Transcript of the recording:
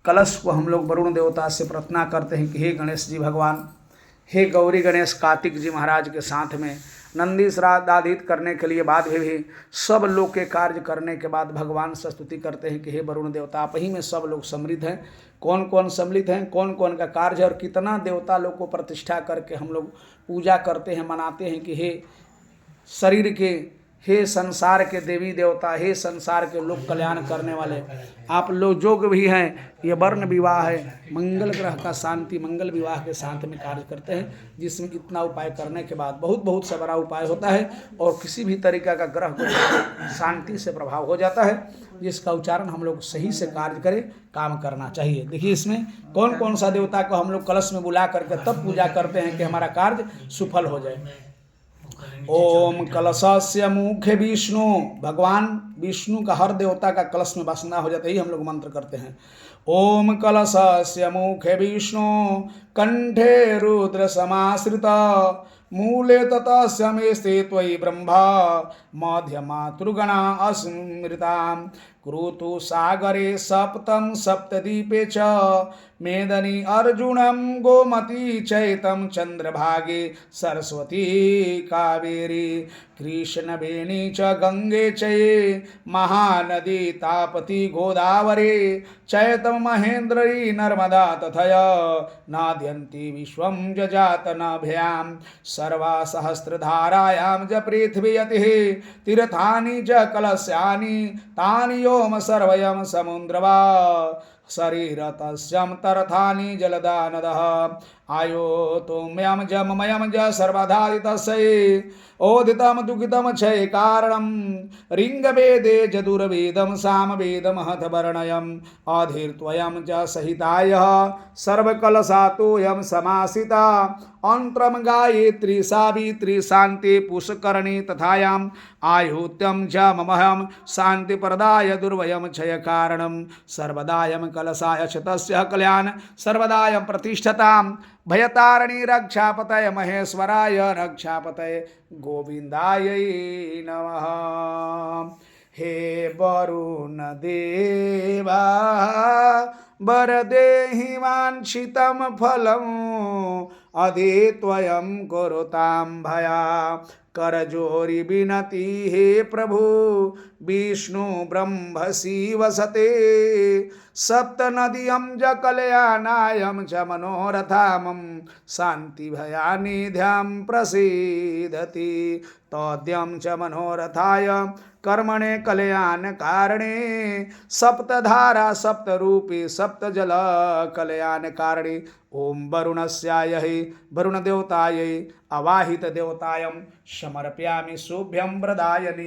कलश को हम लोग वरुण देवता से प्रार्थना करते हैं कि हे गणेश जी भगवान, हे गौरी गणेश कार्तिक जी महाराज के साथ में नंदी श्राद्ध आदित करने के लिए बाद में भी सब लोग के कार्य करने के बाद भगवान से स्तुति करते हैं कि हे वरुण देवता, आप ही में सब लोग सम्मिलित हैं। कौन कौन सम्मिलित हैं, कौन कौन का कार्य है और कितना देवता लोग को प्रतिष्ठा करके हम लोग पूजा करते हैं, मनाते हैं कि हे शरीर के, हे संसार के देवी देवता, हे संसार के लोक कल्याण करने वाले आप लोग जो भी हैं, ये वर्ण विवाह है, मंगल ग्रह का शांति मंगल विवाह के साथ में कार्य करते हैं, जिसमें इतना उपाय करने के बाद बहुत बहुत सा बड़ा उपाय होता है और किसी भी तरीका का ग्रह को शांति से प्रभाव हो जाता है, जिसका उच्चारण हम लोग सही से कार्य करें, काम करना चाहिए। देखिए इसमें कौन कौन सा देवता को हम लोग कलश में बुला करके तब पूजा करते हैं कि हमारा कार्य सफल हो जाए। ओम कलशस्य मुखे विष्णु, भगवान विष्णु का हर देवता का कलश में वासना हो जाता है, हम लोग मंत्र करते हैं। ओम कलशस्य मुखे विष्णु कंठे रुद्र समाश्रित मूले ततस्य मे स्थित्वयि ब्रह्मा मध्य मातृगणा अस्मृता कुरुतु सागरे सप्तम सप्तदीपे च मेदनी अर्जुनम गोमती चैतम चंद्रभागे सरस्वती कावेरी कृष्णवेणी च गंगे चये महानदी तापति गोदावरी चैतम महेन्द्री नर्मदा तथया नाद्यन्ति विश्वं जजात नाभ्यां सर्वा सहस्रधारायां च पृथ्वीयतिः तीर्थानि च कलस्यानि तानि योम सर्वयं समुद्रवा शरीर तस्यं तर्थानि जलदानदः आयो तुम्यं जममयं ज सर्वधादितस्यै ओदितं दुःखितं क्षय कारणं रिङ्गवेदे जदुर्वेदं सामवेदं हतवर्णयम् अधीर्त्वयं च सहितायः सर्वकलशातोऽयं समासिता अन्त्रं गायत्री सावित्री शान्ति पुष्करणी तथायाम् आयुत्यं च ममहं शान्तिप्रदाय दुर्वयं क्षयकारणं सर्वदायं कलशाय शतस्य कल्याण सर्वदायं प्रतिष्ठतां भयतारिणी रक्षापतये महेश्वराय रक्षापतये गोविंदाय नमः। हे वरुण देवा वरदेहि वाञ्छितं फलम् अधीत्वयं कुरुतां भया करजोरी विनती हे प्रभु विष्णु ब्रह्म शिव सते सप्त नदियं च कलयानायं च मनोरथामं शांति भयानिध्यां प्रसीदति तोद्यं च मनोरथाय कर्मणे कल्याण कारणे सप्तधारा सप्तरूपी सप्तजल कल्याण कारणे ओम वरुणस्यायै वरुण देवतायै अवाहित देवतायं समर्पयामि शुभ्यं वरदायनि।